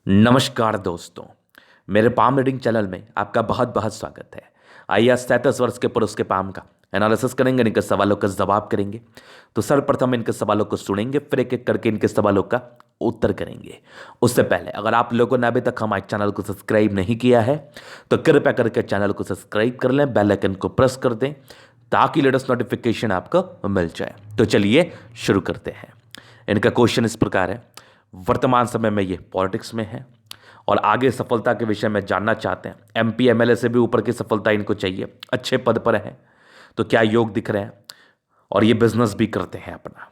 नमस्कार दोस्तों। मेरे पाम रीडिंग चैनल में आपका बहुत बहुत स्वागत है। आइए आज 37 वर्ष के पुरुष के पाम का एनालिसिस करेंगे, इनके सवालों का जवाब करेंगे। तो सर्वप्रथम इनके सवालों को सुनेंगे, फिर एक एक करके इनके सवालों का उत्तर करेंगे। उससे पहले अगर आप लोगों ने अभी तक हमारे चैनल को सब्सक्राइब नहीं किया है तो कृपया करके चैनल को सब्सक्राइब कर लें, बेल आइकन को प्रेस कर दें ताकि लेटेस्ट नोटिफिकेशन आपको मिल जाए। तो चलिए शुरू करते हैं। इनका क्वेश्चन इस प्रकार है, वर्तमान समय में ये पॉलिटिक्स में है और आगे सफलता के विषय में जानना चाहते हैं। एमपी एमएलए से भी ऊपर की सफलता इनको चाहिए, अच्छे पद पर हैं तो क्या योग दिख रहे हैं और ये बिजनेस भी करते हैं अपना।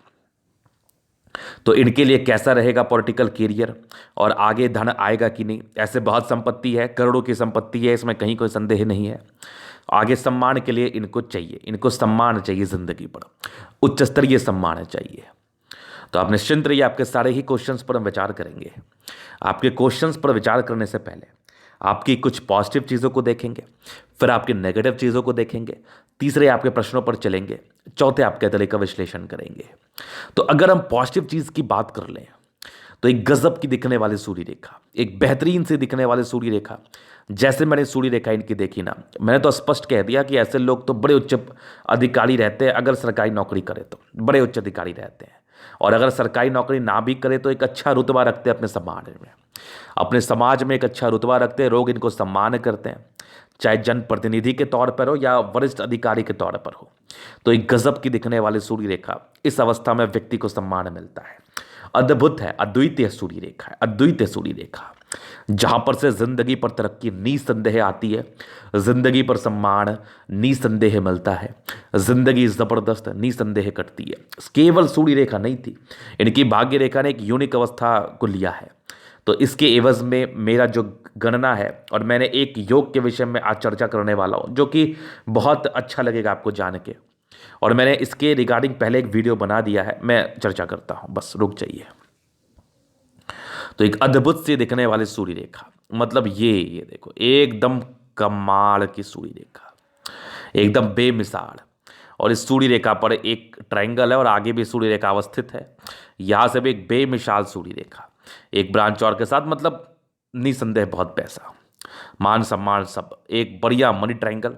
तो इनके लिए कैसा रहेगा पॉलिटिकल कैरियर और आगे धन आएगा कि नहीं। ऐसे बहुत संपत्ति है, करोड़ों की संपत्ति है, इसमें कहीं कोई संदेह नहीं है। आगे सम्मान के लिए इनको चाहिए, इनको सम्मान चाहिए, जिंदगी पर उच्च स्तरीय सम्मान चाहिए। तो आप निश्चिंत रहिए, आपके सारे ही क्वेश्चंस पर हम विचार करेंगे। आपके क्वेश्चंस पर विचार करने से पहले आपकी कुछ पॉजिटिव चीज़ों को देखेंगे, फिर आपकी नेगेटिव चीज़ों को देखेंगे, तीसरे आपके प्रश्नों पर चलेंगे, चौथे आपके दल का विश्लेषण करेंगे। तो अगर हम पॉजिटिव चीज़ की बात कर लें तो एक गजब की दिखने वाली सूर्य रेखा, एक बेहतरीन से दिखने वाली सूर्य रेखा, जैसे मैंने सूर्य रेखा इनकी देखी ना, मैंने तो स्पष्ट कह दिया कि ऐसे लोग तो बड़े उच्च अधिकारी रहते हैं। अगर सरकारी नौकरी करे तो बड़े उच्च अधिकारी रहते हैं, और अगर सरकारी नौकरी ना भी करे तो एक अच्छा रुतबा रखते हैं अपने समाज में, अपने समाज में एक अच्छा रुतबा रखते हैं। लोग इनको सम्मान करते हैं, चाहे जनप्रतिनिधि के तौर पर हो या वरिष्ठ अधिकारी के तौर पर हो। तो एक गजब की दिखने वाली सूर्य रेखा, इस अवस्था में व्यक्ति को सम्मान मिलता है। अद्भुत है, अद्वितीय सूर्य रेखा है, अद्वितीय सूर्य रेखा, जहां पर से जिंदगी पर तरक्की निसंदेह आती है, जिंदगी पर सम्मान निसंदेह मिलता है, जिंदगी जबरदस्त निसंदेह कटती है। केवल सूर्य रेखा नहीं थी, इनकी भाग्य रेखा ने एक यूनिक अवस्था को लिया है। तो इसके एवज में मेरा जो गणना है, और मैंने एक योग के विषय में आज चर्चा करने वाला हूं जो कि बहुत अच्छा लगेगा आपको जान के, और मैंने इसके रिगार्डिंग पहले एक वीडियो बना दिया है, मैं चर्चा करता हूं, बस रुक जाइए। तो एक अद्भुत सी दिखने वाली सूर्य रेखा, मतलब ये देखो, एकदम कमाल की सूर्य रेखा, एकदम बेमिसाल। और इस सूर्य रेखा पर एक ट्रायंगल है और आगे भी सूर्य रेखा अवस्थित है। यहां से भी एक बेमिसाल सूर्य रेखा, एक ब्रांच और के साथ, मतलब निसंदेह बहुत पैसा, मान सम्मान सब, एक बढ़िया मनी ट्रायंगल।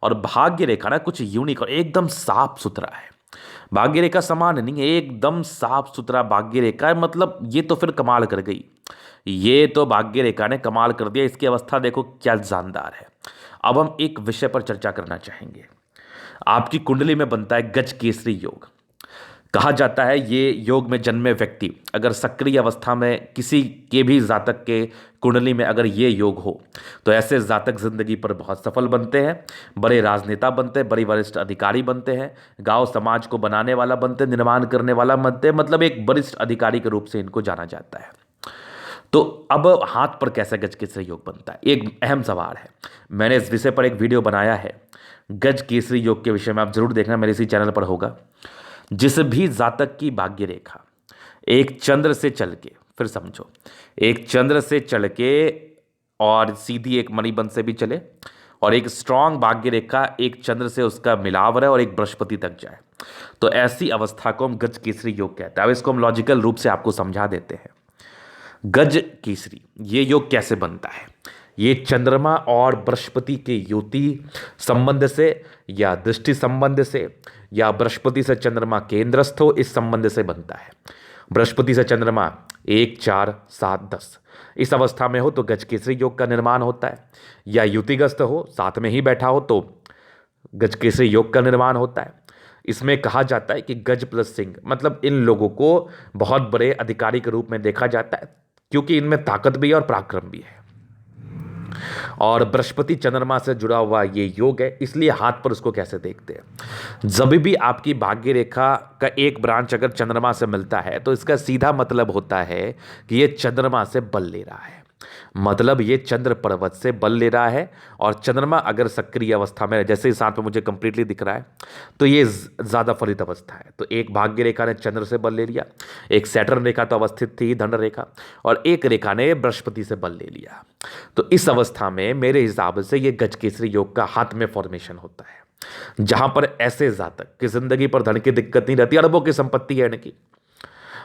और भाग्य रेखा ना कुछ यूनिक और एकदम साफ सुथरा है। भाग्य रेखा समान नहीं है, एकदम साफ सुथरा भाग्य रेखा है। मतलब ये तो फिर कमाल कर गई, ये तो भाग्य रेखा ने कमाल कर दिया। इसकी अवस्था देखो क्या शानदार है। अब हम एक विषय पर चर्चा करना चाहेंगे। आपकी कुंडली में बनता है गज केसरी योग। कहा जाता है ये योग में जन्मे व्यक्ति अगर सक्रिय अवस्था में किसी के भी जातक के कुंडली में अगर ये योग हो तो ऐसे जातक जिंदगी पर बहुत सफल बनते हैं, बड़े राजनेता बनते हैं, बड़े वरिष्ठ अधिकारी बनते हैं, गांव समाज को बनाने वाला बनते हैं, निर्माण करने वाला बनते हैं, मतलब एक वरिष्ठ अधिकारी के रूप से इनको जाना जाता है। तो अब हाथ पर कैसे गज केसरी योग बनता है, एक अहम सवाल है। मैंने इस विषय पर एक वीडियो बनाया है, गज केसरी योग के विषय में, आप जरूर देखना, मेरे इसी चैनल पर होगा। जिस भी जातक की भाग्य रेखा एक चंद्र से चल के, फिर समझो, एक चंद्र से चल के और सीधी एक मणिबंध से भी चले, और एक स्ट्रांग भाग्य रेखा एक चंद्र से उसका मिलाव रहे और एक बृहस्पति तक जाए, तो ऐसी अवस्था को हम गज केसरी योग कहते हैं। अब इसको हम लॉजिकल रूप से आपको समझा देते हैं। गज केसरी ये योग कैसे बनता है, ये चंद्रमा और बृहस्पति के युति संबंध से, या दृष्टि संबंध से, या बृहस्पति से चंद्रमा केंद्रस्थ हो, इस संबंध से बनता है। बृहस्पति से चंद्रमा 1 4 7 10 इस अवस्था में हो तो गज केसरी योग का निर्माण होता है, या युतिग्रस्त हो, साथ में ही बैठा हो तो गज केसरी योग का निर्माण होता है। इसमें कहा जाता है कि गज प्लस सिंह, मतलब इन लोगों को बहुत बड़े अधिकारी के रूप में देखा जाता है, क्योंकि इनमें ताकत भी है और पराक्रम भी है। और बृहस्पति चंद्रमा से जुड़ा हुआ ये योग है, इसलिए हाथ पर उसको कैसे देखते हैं। जब भी आपकी भाग्य रेखा का एक ब्रांच अगर चंद्रमा से मिलता है तो इसका सीधा मतलब होता है कि ये चंद्रमा से बल ले रहा है, मतलब ये चंद्र पर्वत से बल ले रहा है। और चंद्रमा अगर सक्रिय अवस्था में, जैसे इस हाथ में मुझे कंप्लीटली दिख रहा है, तो ये ज़्यादा फलित अवस्था है। तो एक भाग्य रेखा ने चंद्र से बल ले लिया, एक सैटर्न रेखा तो अवस्थित थी धन रेखा, और एक रेखा ने बृहस्पति से बल ले लिया। तो इस अवस्था में मेरे हिसाब से ये गज केसरी योग का हाथ में फॉर्मेशन होता है, जहां पर ऐसे जातक की जिंदगी पर धन की दिक्कत नहीं रहती, अरबों की संपत्ति है इनकी,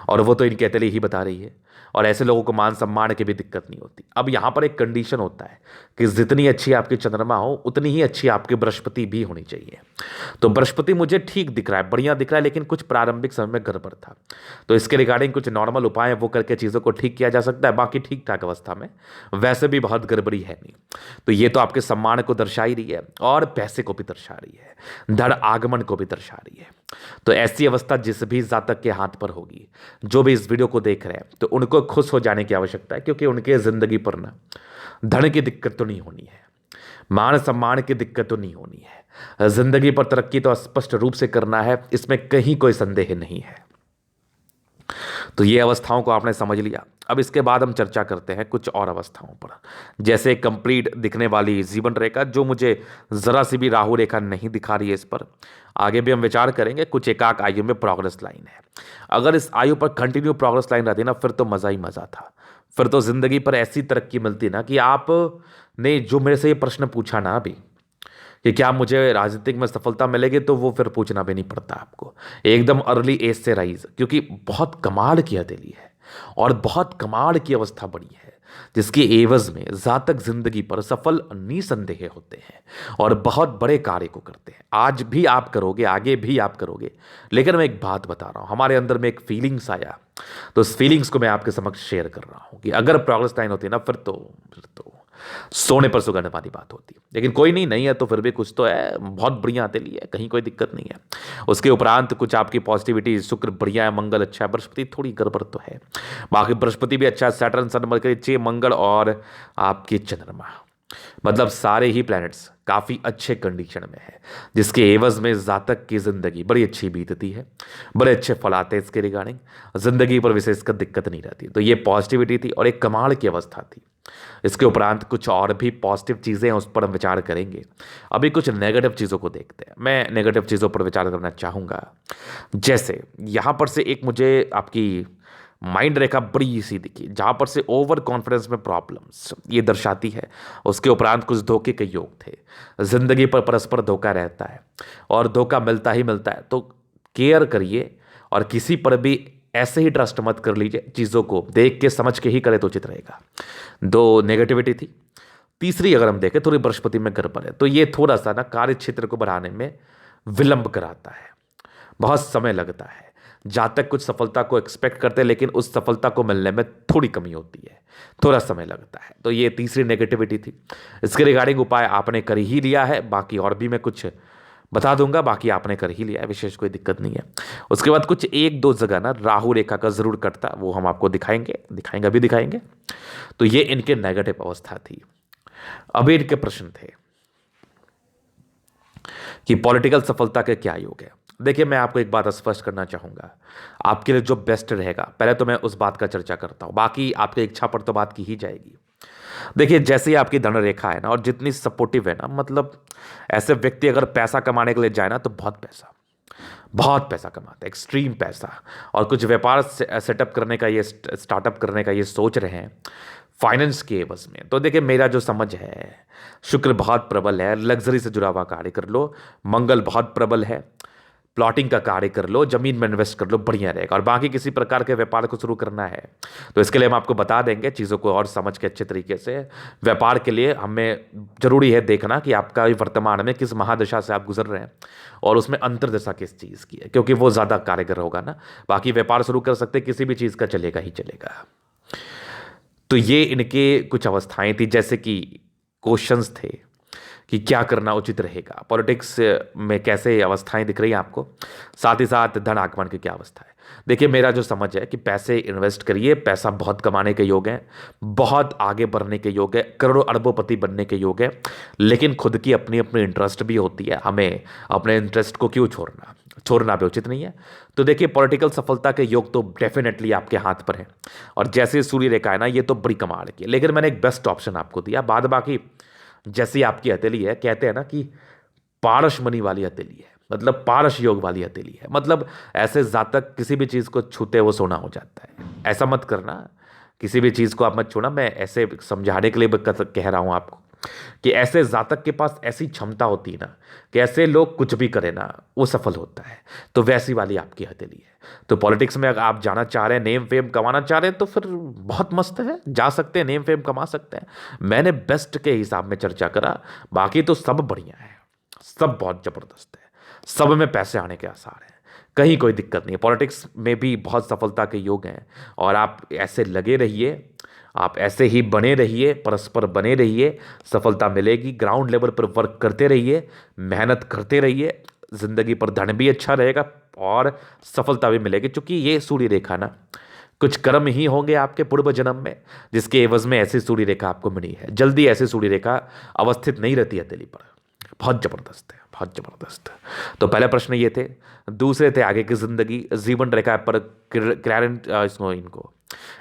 और वो तो इनकी हथेली ही बता रही है। और ऐसे लोगों को मान सम्मान की भी दिक्कत नहीं होती। अब यहाँ पर एक कंडीशन होता है कि जितनी अच्छी आपकी चंद्रमा हो उतनी ही अच्छी आपकी बृहस्पति भी होनी चाहिए। तो बृहस्पति मुझे ठीक दिख रहा है, बढ़िया दिख रहा है, लेकिन कुछ प्रारंभिक समय में गड़बड़ था। तो इसके रिगार्डिंग कुछ नॉर्मल उपाय वो करके चीज़ों को ठीक किया जा सकता है। बाकी ठीक ठाक अवस्था में, वैसे भी बहुत गड़बड़ी है नहीं। तो ये तो आपके सम्मान को दर्शा ही रही है और पैसे को भी दर्शा रही है, धन आगमन को भी दर्शा रही है। तो ऐसी अवस्था जिस भी जातक के हाथ पर होगी, जो भी इस वीडियो को देख रहे हैं, तो उनको खुश हो जाने की आवश्यकता है, क्योंकि उनके जिंदगी पर ना धन की दिक्कत तो नहीं होनी है, मान सम्मान की दिक्कत तो नहीं होनी है, जिंदगी पर तरक्की तो स्पष्ट रूप से करना है, इसमें कहीं कोई संदेह नहीं है। तो ये अवस्थाओं को आपने समझ लिया। अब इसके बाद हम चर्चा करते हैं कुछ और अवस्थाओं पर, जैसे कंप्लीट दिखने वाली जीवन रेखा, जो मुझे जरा सी भी राहु रेखा नहीं दिखा रही है। इस पर आगे भी हम विचार करेंगे। कुछ एकाक आयु में प्रोग्रेस लाइन है, अगर इस आयु पर कंटिन्यू प्रोग्रेस लाइन रहती ना, फिर तो मज़ा ही मज़ा था। फिर तो जिंदगी पर ऐसी तरक्की मिलती ना कि आपने जो मेरे से ये प्रश्न पूछा ना अभी कि क्या मुझे राजनीतिक में सफलता मिलेगी, तो वो फिर पूछना भी नहीं पड़ता आपको, एकदम अर्ली एज से राइज। क्योंकि बहुत कमाल की हथेली है और बहुत कमाल की अवस्था बड़ी है, जिसके एवज में जातक जिंदगी पर सफल निसंदेह होते हैं और बहुत बड़े कार्य को करते हैं। आज भी आप करोगे, आगे भी आप करोगे। लेकिन मैं एक बात बता रहा हूं, हमारे अंदर में एक फीलिंग्स आया, तो उस फीलिंग्स को मैं आपके समक्ष शेयर कर रहा हूं कि अगर प्रोग्रेस लाइन होती है ना, फिर तो सोने पर सुगंध वाली बात होती है। लेकिन कोई नहीं है तो फिर भी कुछ तो है, बहुत बढ़िया हथेली है, कहीं कोई दिक्कत नहीं है। उसके उपरांत कुछ आपकी पॉजिटिविटी, शुक्र बढ़िया है, मंगल अच्छा है, बृहस्पति थोड़ी गड़बड़ तो है, बाकी बृहस्पति भी अच्छा है, सैटर्न, सन, मरकरी, मंगल और आपकी चंद्रमा, मतलब सारे ही प्लैनेट्स काफ़ी अच्छे कंडीशन में है, जिसके एवज में जातक की जिंदगी बड़ी अच्छी बीतती है, बड़े अच्छे फल आते हैं। इसके रिगार्डिंग जिंदगी पर विशेषकर दिक्कत नहीं रहती। तो ये पॉजिटिविटी थी और एक कमाल की अवस्था थी। इसके उपरांत कुछ और भी पॉजिटिव चीज़ें हैं, उस पर हम विचार करेंगे। अभी कुछ नेगेटिव चीज़ों को देखते हैं। मैं नेगेटिव चीज़ों पर विचार करना चाहूँगा। जैसे यहाँ पर से एक मुझे आपकी माइंड रेखा बड़ी सी दिखी, जहाँ पर से ओवर कॉन्फिडेंस में प्रॉब्लम्स ये दर्शाती है। उसके उपरांत कुछ धोखे के योग थे, जिंदगी पर परस्पर धोखा रहता है और धोखा मिलता ही मिलता है। तो केयर करिए और किसी पर भी ऐसे ही ट्रस्ट मत कर लीजिए, चीज़ों को देख के समझ के ही करे तो उचित रहेगा। दो नेगेटिविटी थी। तीसरी अगर हम देखें, थोड़ी बृहस्पति में गड़बड़ है, तो ये थोड़ा सा ना कार्य क्षेत्र को बढ़ाने में विलंब कराता है, बहुत समय लगता है। जातक कुछ सफलता को एक्सपेक्ट करते हैं, लेकिन उस सफलता को मिलने में थोड़ी कमी होती है, थोड़ा समय लगता है। तो ये तीसरी नेगेटिविटी थी। इसके रिगार्डिंग उपाय आपने कर ही लिया है, बाकी और भी मैं कुछ बता दूंगा, बाकी आपने कर ही लिया है, विशेष कोई दिक्कत नहीं है। उसके बाद कुछ एक दो जगह ना राहु रेखा का जरूर कटता, वो हम आपको दिखाएंगे। तो ये इनके नेगेटिव अवस्था थी। अभी इनके प्रश्न थे कि पॉलिटिकल सफलता के क्या योग है। देखिए, मैं आपको एक बात स्पष्ट करना चाहूंगा, आपके लिए जो बेस्ट रहेगा, पहले तो मैं उस बात का चर्चा करता हूं, बाकी आपकी इच्छा पर तो बात की ही जाएगी। देखिए, जैसे ही आपकी धन रेखा है ना, और जितनी सपोर्टिव है ना, मतलब ऐसे व्यक्ति अगर पैसा कमाने के लिए जाए ना, तो बहुत पैसा कमाते हैं, एक्सट्रीम पैसा। और कुछ व्यापार सेटअप करने का, ये स्टार्टअप करने का ये सोच रहे हैं फाइनेंस के एवज में। तो देखिए, मेरा जो समझ है, शुक्र बहुत प्रबल है, लग्जरी से जुड़ा हुआ कार्य कर लो। मंगल बहुत प्रबल है, प्लॉटिंग का कार्य कर लो, जमीन में इन्वेस्ट कर लो, बढ़िया रहेगा। और बाकी किसी प्रकार के व्यापार को शुरू करना है, तो इसके लिए हम आपको बता देंगे चीज़ों को और समझ के अच्छे तरीके से। व्यापार के लिए हमें जरूरी है देखना कि आपका वर्तमान में किस महादशा से आप गुजर रहे हैं और उसमें अंतर्दशा किस चीज़ की है, क्योंकि वो ज़्यादा कारगर होगा ना। बाकी व्यापार शुरू कर सकते, किसी भी चीज़ का चलेगा ही चलेगा। तो ये इनके कुछ अवस्थाएं थी, जैसे कि क्वेश्चंस थे कि क्या करना उचित रहेगा, पॉलिटिक्स में कैसे अवस्थाएं दिख रही हैं आपको, साथ ही साथ धन आगमन की क्या अवस्था है। देखिए, मेरा जो समझ है कि पैसे इन्वेस्ट करिए, पैसा बहुत कमाने के योग हैं, बहुत आगे बढ़ने के योग है, करोड़ों अरबोपति बनने के योग है। लेकिन खुद की अपनी अपनी इंटरेस्ट भी होती है, हमें अपने इंटरेस्ट को क्यों छोड़ना भी उचित नहीं है। तो देखिए, पॉलिटिकल सफलता के योग तो डेफिनेटली आपके हाथ पर है, और जैसे सूर्य रेखा है ना, ये तो बड़ी कमाल की है। लेकिन मैंने एक बेस्ट ऑप्शन आपको दिया, बाद बाकी जैसी आपकी हथेली है, कहते हैं ना कि पारस मणि वाली हथेली है, मतलब पारस योग वाली हथेली है, मतलब ऐसे जातक किसी भी चीज़ को छूते वो सोना हो जाता है। ऐसा मत करना, किसी भी चीज़ को आप मत छूना। मैं ऐसे समझाने के लिए कह रहा हूँ आपको, कि ऐसे जातक के पास ऐसी क्षमता होती है ना कि ऐसे लोग कुछ भी करें ना वो सफल होता है। तो वैसी वाली आपकी हथेली है। तो पॉलिटिक्स में अगर आप जाना चाह रहे हैं, नेम फेम कमाना चाह रहे हैं, तो फिर बहुत मस्त है, जा सकते हैं, नेम फेम कमा सकते हैं। मैंने बेस्ट के हिसाब में चर्चा करा, बाकी तो सब बढ़िया है, सब बहुत जबरदस्त है, सब में पैसे आने के आसार हैं, कहीं कोई दिक्कत नहीं है। पॉलिटिक्स में भी बहुत सफलता के योग हैं और आप ऐसे लगे रहिए, आप ऐसे ही बने रहिए, परस्पर बने रहिए, सफलता मिलेगी। ग्राउंड लेवल पर वर्क करते रहिए, मेहनत करते रहिए, जिंदगी पर धन भी अच्छा रहेगा और सफलता भी मिलेगी। क्योंकि ये सूर्य रेखा ना, कुछ कर्म ही होंगे आपके पूर्व जन्म में जिसके एवज में ऐसी सूर्य रेखा आपको मिली है। जल्दी ऐसी सूर्य रेखा अवस्थित नहीं रहती हथेली पर। बहुत जबरदस्त है, बहुत जबरदस्त। तो पहले प्रश्न ये थे। दूसरे थे आगे की जिंदगी, जीवन रेखा पर क्लैरिटी,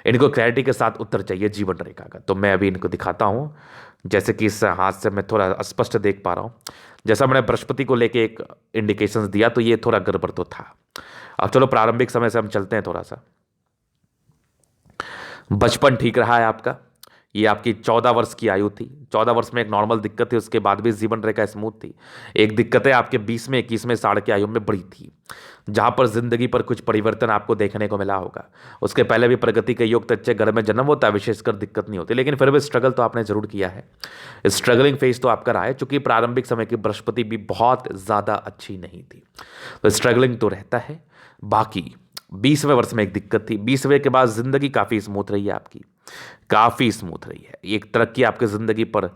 इनको क्लैरिटी के साथ उत्तर चाहिए जीवन रेखा का। तो मैं अभी इनको दिखाता हूँ, जैसे कि इस हाथ से मैं थोड़ा स्पष्ट देख पा रहा हूँ। जैसा मैंने बृहस्पति को लेके एक इंडिकेशंस दिया, तो ये थोड़ा गड़बड़ तो था। अब चलो प्रारंभिक समय से हम चलते हैं थोड़ा सा। बचपन ठीक रहा है आपका, ये आपकी 14 वर्ष की आयु थी। 14 वर्ष में एक नॉर्मल दिक्कत थी, उसके बाद भी जीवन रेखा स्मूथ थी। एक दिक्कतें आपके 20 में 21 में साढ़ की आयु में बड़ी थी, जहां पर जिंदगी पर कुछ परिवर्तन आपको देखने को मिला होगा। उसके पहले भी प्रगति के योग, अच्छे घर में जन्म होता है, विशेषकर दिक्कत नहीं होती, लेकिन फिर भी स्ट्रगल तो आपने जरूर किया है। स्ट्रगलिंग फेज तो आपका रहा है, चूंकि प्रारंभिक समय की बृहस्पति भी बहुत ज़्यादा अच्छी नहीं थी, तो स्ट्रगलिंग तो रहता है। बाकी 20वें वर्ष में एक दिक्कत थी, 20वें के बाद जिंदगी काफ़ी स्मूथ रही है आपकी, काफ़ी स्मूथ रही है। एक तरक्की आपकी ज़िंदगी पर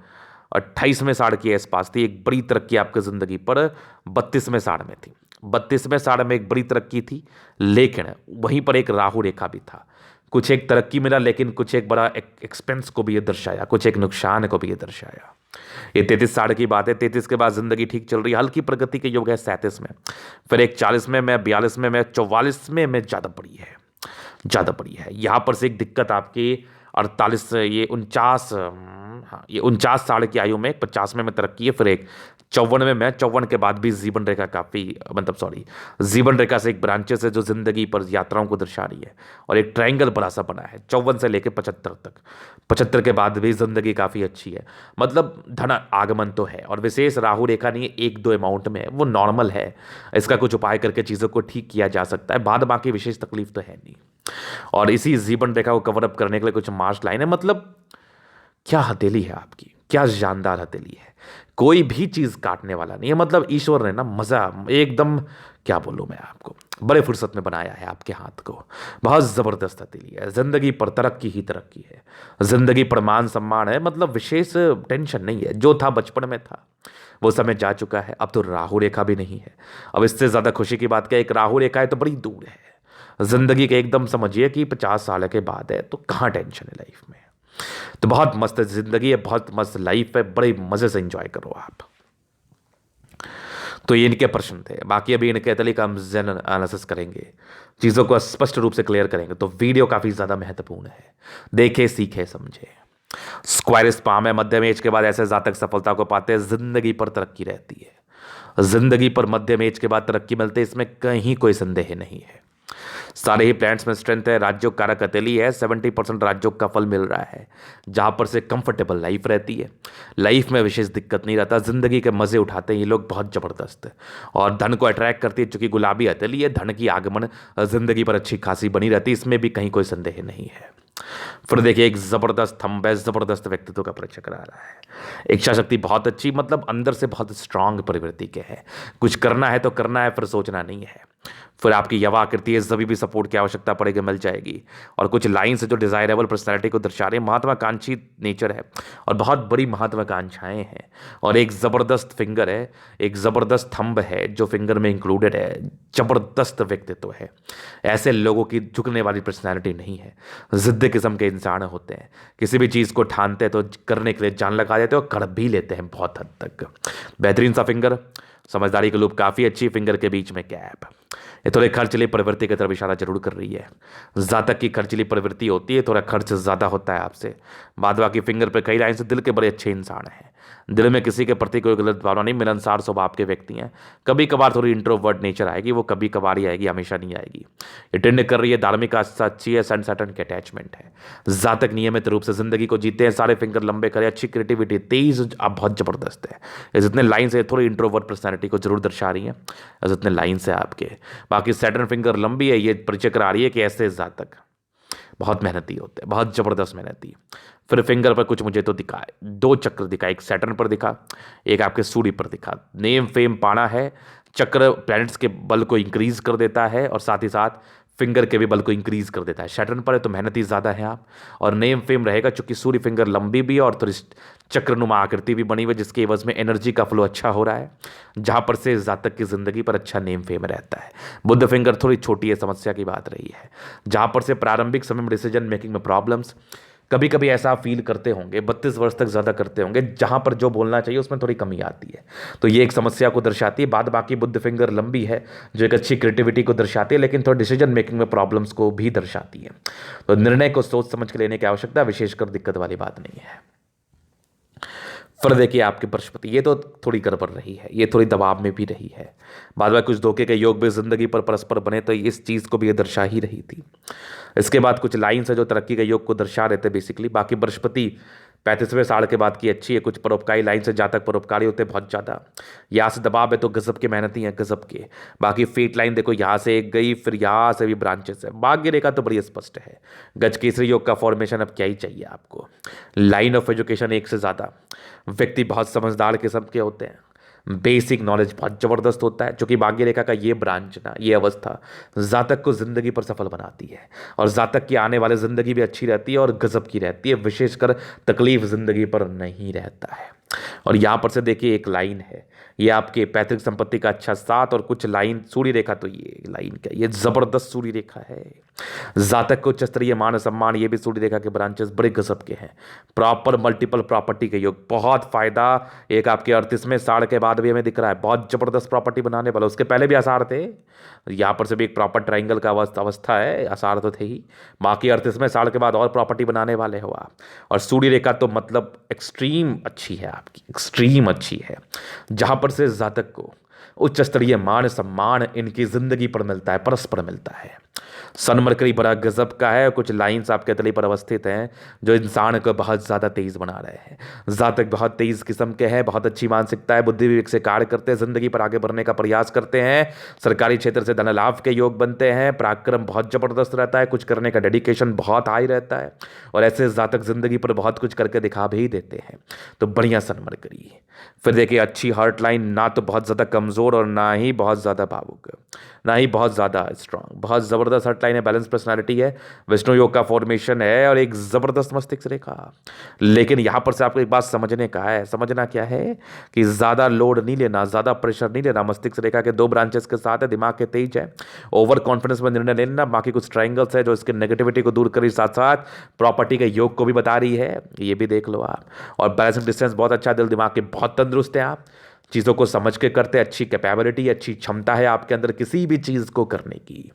28वें साढ़ के आसपास थी, एक बड़ी तरक्की आपकी ज़िंदगी पर 32वें साढ़ में थी। 32वें साढ़ में एक बड़ी तरक्की थी, लेकिन वहीं पर एक राहु रेखा भी था। कुछ एक तरक्की मिला, लेकिन कुछ एक बड़ा एक्सपेंस को भी ये दर्शाया, कुछ एक नुकसान को भी ये दर्शाया। ये 33 साढ़ की बात है। 33 के बाद जिंदगी ठीक चल रही है, हल्की प्रगति के योग है 37 में, फिर एक 40 में, मैं 42 में, मैं 44 में, मैं ज़्यादा बड़ी है, ज़्यादा बड़ी है। यहाँ पर से एक दिक्कत आपकी 48, ये 49, हाँ ये 49 साढ़ की आयु में 50 में तरक्की है, फिर एक 54 में, मैं 54 के बाद भी जीवन रेखा काफ़ी, मतलब सॉरी, जीवन रेखा से एक ब्रांचेस है जो जिंदगी पर यात्राओं को दर्शा रही है, और एक ट्रायंगल बड़ा सा बना है 54 से लेकर 75 तक। 75 के बाद भी जिंदगी काफ़ी अच्छी है, मतलब धन आगमन तो है, और विशेष राहु रेखा नहीं है, 1-2 अमाउंट में है, वो नॉर्मल है। इसका कुछ उपाय करके चीज़ों को ठीक किया जा सकता है, बाद बाकी विशेष तकलीफ तो है नहीं। और इसी जीवन रेखा को कवर अप करने के लिए कुछ मार्च लाइन है। मतलब क्या हथेली है आपकी, क्या शानदार हथेली है, कोई भी चीज काटने वाला नहीं है। मतलब ईश्वर ने ना मजा एकदम, क्या बोलूं मैं आपको, बड़े फुर्सत में बनाया है आपके हाथ को। बहुत जबरदस्त हथेली है, जिंदगी पर तरक्की ही तरक्की है, जिंदगी पर मान सम्मान है। मतलब विशेष टेंशन नहीं है, जो था बचपन में था वो समय जा चुका है। अब तो राहु रेखा भी नहीं है। अब इससे ज्यादा खुशी की बात क्या है, एक राहु रेखा है तो बड़ी दूर है जिंदगी के, एकदम समझिए कि 50 साल के बाद है, तो कहाँ टेंशन है लाइफ में। तो बहुत मस्त जिंदगी है, बहुत मस्त लाइफ है, बड़े मजे से एंजॉय करो आप। तो ये इनके प्रश्न थे। बाकी अभी इनके तरीके का हम जनरल एनालिसिस करेंगे, चीज़ों को स्पष्ट रूप से क्लियर करेंगे। तो वीडियो काफ़ी ज़्यादा महत्वपूर्ण है, देखे सीखे समझे। स्क्वायर स्पाम है, मध्यम एज के बाद ऐसे जातक सफलता को पाते हैं, जिंदगी पर तरक्की रहती है, जिंदगी पर मध्यम एज के बाद तरक्की मिलती है, इसमें कहीं कोई संदेह नहीं है। सारे ही प्लैनेट्स में स्ट्रेंथ है, राज्यों कारक हथेली है, 70% राज्यों का फल मिल रहा है, जहां पर से कंफर्टेबल लाइफ रहती है, लाइफ में विशेष दिक्कत नहीं रहता, जिंदगी के मजे उठाते हैं ये लोग बहुत जबरदस्त है। और धन को अट्रैक्ट करती है, चूंकि गुलाबी हथेली है, धन की आगमन जिंदगी पर अच्छी खासी बनी रहती है, इसमें भी कहीं कोई संदेह नहीं है। फिर देखिए एक जबरदस्त थंब है, जबरदस्त व्यक्तित्व का परिचय करा रहा है। इच्छा शक्ति बहुत अच्छी, मतलब अंदर से बहुत स्ट्रांग प्रवृत्ति के है, कुछ करना है तो करना है, फिर सोचना नहीं है। फिर आपकी यवा आकृति है, जब भी सपोर्ट की आवश्यकता पड़ेगी मिल जाएगी। और कुछ लाइन्स जो डिजायरेबल पर्सनैलिटी को दर्शा रहे हैं, महत्वाकांक्षी नेचर है और बहुत बड़ी महत्वाकांक्षाएं हैं। और एक ज़बरदस्त फिंगर है, एक ज़बरदस्त थंब है जो फिंगर में इंक्लूडेड है, ज़बरदस्त व्यक्तित्व है। ऐसे लोगों की झुकने वाली पर्सनैलिटी नहीं है, जिद्दी किस्म के इंसान होते हैं, किसी भी चीज़ को ठानते हैं तो करने के लिए जान लगा देते हैं और कर भी लेते हैं बहुत हद तक। बेहतरीन सा फिंगर, समझदारी के लूप काफ़ी अच्छी, फिंगर के बीच में गैप। ये थोड़े खर्चीली प्रवृत्ति की तरफ इशारा जरूर कर रही है। जातक की खर्चीली प्रवृत्ति होती है, थोड़ा खर्च ज़्यादा होता है आपसे। बाद बाकी फिंगर पे कई लाइन से दिल के बड़े अच्छे इंसान हैं। दिल में किसी के प्रति कोई गलत भावना नहीं, मिलनसार स्वभाव के व्यक्ति हैं। कभी कभार थोड़ी इंट्रोवर्ट नेचर आएगी, वो कभी कभार ही आएगी, हमेशा नहीं आएगी। ये टेंड कर रही है धार्मिक आस्था अच्छी है, सन सैटर्न की अटैचमेंट है। जातक नियमित रूप से जिंदगी को जीते हैं, सारे फिंगर लंबे करे, अच्छी क्रिएटिविटी, तेज, आप बहुत जबरदस्त है। ये जितने लाइन से थोड़ी इंट्रोवर्ट पर्सनैलिटी को जरूर दर्शा रही है, जितने लाइन से आपके। बाकी सैटर्न फिंगर लंबी है, ये परिचय करा रही है कि ऐसे जातक बहुत मेहनती होते हैं, बहुत जबरदस्त मेहनती। फिर फिंगर पर कुछ मुझे तो दिखा है, 2 चक्र दिखा, एक सैटर्न पर दिखा, एक आपके सूर्य पर दिखा। नेम फेम पाना है। चक्र प्लैनेट्स के बल को इंक्रीज कर देता है और साथ ही साथ फिंगर के भी बल को इंक्रीज कर देता है। सैटर्न पर है तो मेहनती ज़्यादा है आप, और नेम फेम रहेगा चूंकि सूर्य फिंगर लंबी भी है और थोड़ी चक्रनुमा आकृति भी बनी हुई है, जिसके एवज में एनर्जी का फ्लो अच्छा हो रहा है, जहां पर से जातक की जिंदगी पर अच्छा नेम फेम रहता है। बुध फिंगर थोड़ी छोटी है, समस्या की बात रही है, जहां पर से प्रारंभिक समय में डिसीजन मेकिंग में प्रॉब्लम्स, कभी कभी ऐसा आप फील करते होंगे, 32 वर्ष तक ज़्यादा करते होंगे, जहां पर जो बोलना चाहिए उसमें थोड़ी कमी आती है, तो ये एक समस्या को दर्शाती है। बाद बाकी बुध फिंगर लंबी है जो एक अच्छी क्रिएटिविटी को दर्शाती है, लेकिन थोड़ा डिसीजन मेकिंग में प्रॉब्लम्स को भी दर्शाती है। तो निर्णय को सोच समझ के लेने की आवश्यकता, विशेषकर दिक्कत वाली बात नहीं है। फिर देखिए आपके बृहस्पति, ये तो थोड़ी गड़बड़ रही है, ये थोड़ी दबाव में भी रही है। बाद में कुछ धोखे के योग भी जिंदगी पर परस्पर बने, तो इस चीज़ को भी ये दर्शा ही रही थी। इसके बाद कुछ लाइन है जो तरक्की के योग को दर्शा रहे थे बेसिकली। बाकी बृहस्पति 35वें साल के बाद की अच्छी है, कुछ परोपकारी लाइन से जातक परोपकारी होते हैं बहुत ज़्यादा। यहाँ से दबाव है तो गजब के मेहनती हैं, गजब के। बाकी फेट लाइन देखो, यहाँ से एक गई, फिर यहाँ से भी ब्रांचेस है। भाग्य रेखा तो बड़ी स्पष्ट है, गज केसरी योग का फॉर्मेशन, अब क्या ही चाहिए आपको। लाइन ऑफ एजुकेशन एक से ज़्यादा, व्यक्ति बहुत समझदार किस्म के होते हैं, बेसिक नॉलेज बहुत जबरदस्त होता है, क्योंकि भाग्य रेखा का ये ब्रांच ना, ये अवस्था जातक को जिंदगी पर सफल बनाती है, और जातक की आने वाले जिंदगी भी अच्छी रहती है और गजब की रहती है, विशेषकर तकलीफ जिंदगी पर नहीं रहता है। और यहाँ पर से देखिए एक लाइन है, ये आपके पैतृक संपत्ति का अच्छा साथ, और कुछ लाइन सूर्य रेखा, तो ये लाइन क्या, ये जबरदस्त सूर्य रेखा है। जातक को उच्च स्तरीय मान सम्मान, ये भी सूर्य रेखा के ब्रांचेस बड़े गजब के हैं। प्रॉपर मल्टीपल प्रॉपर्टी के योग, बहुत फायदा। एक आपके 38वें साल के बाद भी हमें दिख रहा है, बहुत जबरदस्त प्रॉपर्टी बनाने वाला। उसके पहले भी आसार थे, यहाँ पर से भी एक प्रॉपर ट्राइंगल का अवस्था है, आसार तो थे ही। बाकी 38वें साल के बाद और प्रॉपर्टी बनाने वाले हो आप। और सूर्य रेखा तो मतलब एक्सट्रीम अच्छी है आपकी, एक्सट्रीम अच्छी है, जहां पर से जातक को उच्च स्तरीय मान सम्मान इनकी जिंदगी पर मिलता है, परस्पर मिलता है। सन मरकरी बड़ा गजब का है, कुछ लाइंस आपके तली पर अवस्थित हैं जो इंसान को बहुत ज़्यादा तेज बना रहे हैं। जातक बहुत तेज किस्म के हैं, बहुत अच्छी मानसिकता है, बुद्धि विवेक से कार्य करते हैं, जिंदगी पर आगे बढ़ने का प्रयास करते हैं, सरकारी क्षेत्र से धन लाभ के योग बनते हैं, पराक्रम बहुत जबरदस्त रहता है, कुछ करने का डेडिकेशन बहुत हाई रहता है, और ऐसे जातक जिंदगी पर बहुत कुछ करके दिखा भी देते हैं। तो बढ़िया सन मरकरी। फिर देखिए अच्छी हार्ट लाइन, ना तो बहुत ज़्यादा कमज़ोर और ना ही बहुत ज़्यादा भावुक, ना ही बहुत ज़्यादा स्ट्रांग, बहुत ज़बरदस्त हार्ट लाइन है, बैलेंस पर्सनालिटी है, विष्णु योग का फॉर्मेशन है, और एक ज़बरदस्त मस्तिष्क रेखा। लेकिन यहाँ पर से आपको एक बात समझने का है, समझना क्या है कि ज़्यादा लोड नहीं लेना, ज़्यादा प्रेशर नहीं लेना। मस्तिष्क रेखा के 2 ब्रांचेस के साथ है, दिमाग के तेज है, ओवर कॉन्फिडेंस में निर्णय लेना। बाकी कुछ ट्राइंगल्स है जो इसके नेगेटिविटी को दूर कर रही, साथ साथ प्रॉपर्टी के योग को भी बता रही है, ये भी देख लो आप। और बैलेंस डिस्टेंस बहुत अच्छा, दिल दिमाग के बहुत तंदुरुस्त है आप, चीज़ों को समझ के करते, अच्छी कैपेबिलिटी, अच्छी क्षमता है आपके अंदर किसी भी चीज़ को करने की।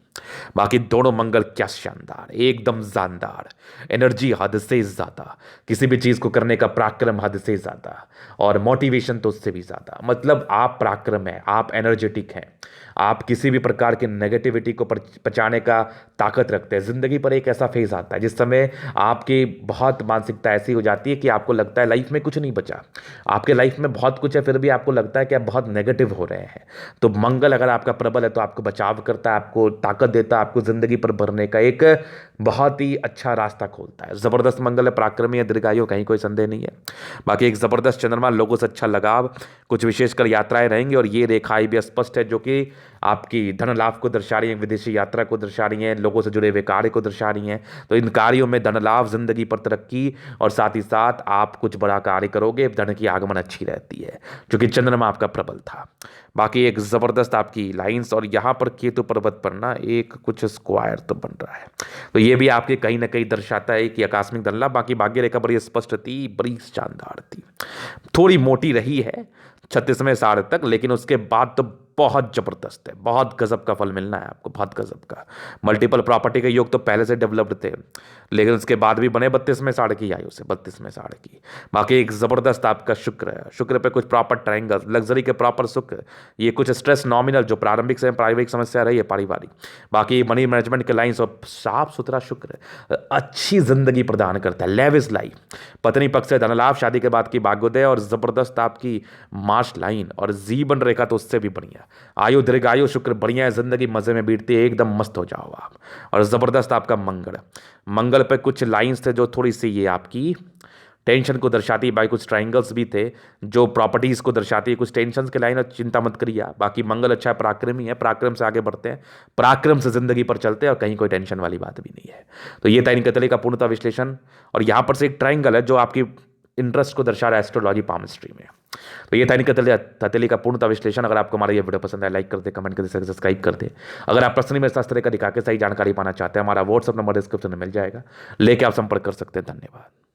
बाकी दोनों मंगल क्या शानदार, एकदम जानदार, एनर्जी हद से ज़्यादा, किसी भी चीज़ को करने का पराक्रम हद से ज़्यादा, और मोटिवेशन तो उससे भी ज़्यादा। मतलब आप पराक्रम है, आप एनर्जेटिक हैं, आप किसी भी प्रकार की नेगेटिविटी को पचाने का ताकत रखते हैं। ज़िंदगी पर एक ऐसा फेज आता है जिस समय आपकी बहुत मानसिकता ऐसी हो जाती है कि आपको लगता है लाइफ में कुछ नहीं बचा, आपके लाइफ में बहुत कुछ है, फिर भी आपको लगता है कि आप बहुत नेगेटिव हो रहे हैं। तो मंगल अगर आपका प्रबल है तो आपको बचाव करता है, आपको ताकत देता है, आपको ज़िंदगी पर भरने का एक बहुत ही अच्छा रास्ता खोलता है। ज़बरदस्त मंगल है, पराक्रमी है, दीर्घायु, कहीं कोई संदेह नहीं है। बाकी एक ज़बरदस्त चंद्रमा, लोगों से अच्छा लगाव, कुछ विशेषकर यात्राएं रहेंगी, और ये रेखाएं भी स्पष्ट है जो कि आपकी धन लाभ को दर्शा रही हैं, विदेशी यात्रा को दर्शा रही हैं, लोगों से जुड़े हुए कार्य को दर्शा रही हैं। तो इन कार्यों में धन लाभ, जिंदगी पर तरक्की, और साथ ही साथ आप कुछ बड़ा कार्य करोगे, धन की आगमन अच्छी रहती है, क्योंकि चंद्रमा आपका प्रबल था। बाकी एक ज़बरदस्त आपकी लाइंस, और यहाँ पर केतु पर्वत पर ना एक कुछ स्क्वायर तो बन रहा है, तो ये भी आपके कहीं ना कहीं दर्शाता है कि आकस्मिक धन लाभ। बाकी भाग्य रेखा बड़ी स्पष्ट थी, बड़ी शानदार थी, थोड़ी मोटी रही है, 36वें साढ़ तक, लेकिन उसके बाद तो बहुत जबरदस्त है, बहुत गजब का फल मिलना है आपको, बहुत गजब का। मल्टीपल प्रॉपर्टी के योग तो पहले से डेवलप्ड थे, लेकिन उसके बाद भी बने 32वें साढ़ की आयु से, 32वें साढ़ की। बाकी एक जबरदस्त आपका शुक्र है, शुक्र पे कुछ प्रॉपर ट्रायंगल, लग्जरी के प्रॉपर सुख, ये कुछ स्ट्रेस नॉमिनल जो प्रारंभिक से पारिवारिक समस्या रही है पारिवारिक, बाकी मनी मैनेजमेंट के लाइन्स और साफ सुथरा शुक्र अच्छी जिंदगी प्रदान करता है, लेविस लाइफ। पत्नी पक्ष से धनलाभ, शादी के बाद की भाग्योदय और जबरदस्त आपकी मार्च लाइन और जीवन रेखा तो उससे भी बढ़िया। आयु दीर्घायु, शुक्र बढ़िया है, जिंदगी मजे में बीतती है, एकदम मस्त हो जाओ आप। और जबरदस्त आपका मंगल, मंगल पे कुछ लाइंस थे जो थोड़ी सी ये आपकी टेंशन को दर्शाती है, बाकी कुछ ट्राइंगल्स भी थे जो प्रॉपर्टीज को दर्शाती है, कुछ टेंशन के लाइन, और चिंता मत करिए आप। बाकी मंगल अच्छा है, पराक्रमी है, पराक्रम से आगे बढ़ते हैं, पराक्रम से जिंदगी पर चलते हैं, और कहीं कोई टेंशन वाली बात भी नहीं है। तो ये था इनके तले का पूर्णता विश्लेषण, और यहाँ पर से एक ट्राइंगल है जो आपकी इंटरेस्ट को दर्शा रहा है एस्ट्रोलॉजी पामिस्ट्री में। तो ये था इनके ततेली का पूर्णता विश्लेषण। अगर आपको हमारा ये वीडियो पसंद है, लाइक कर दे, कमेंट कर दे, सब्सक्राइब कर दे। अगर आप पर्सनली मेरे साथ इस तरह का दिखा के सही जानकारी पाना चाहते हैं, हमारा व्हाट्सअप नंबर डिस्क्रिप्शन में मिल जाएगा, लेके आप संपर्क कर सकते हैं। धन्यवाद।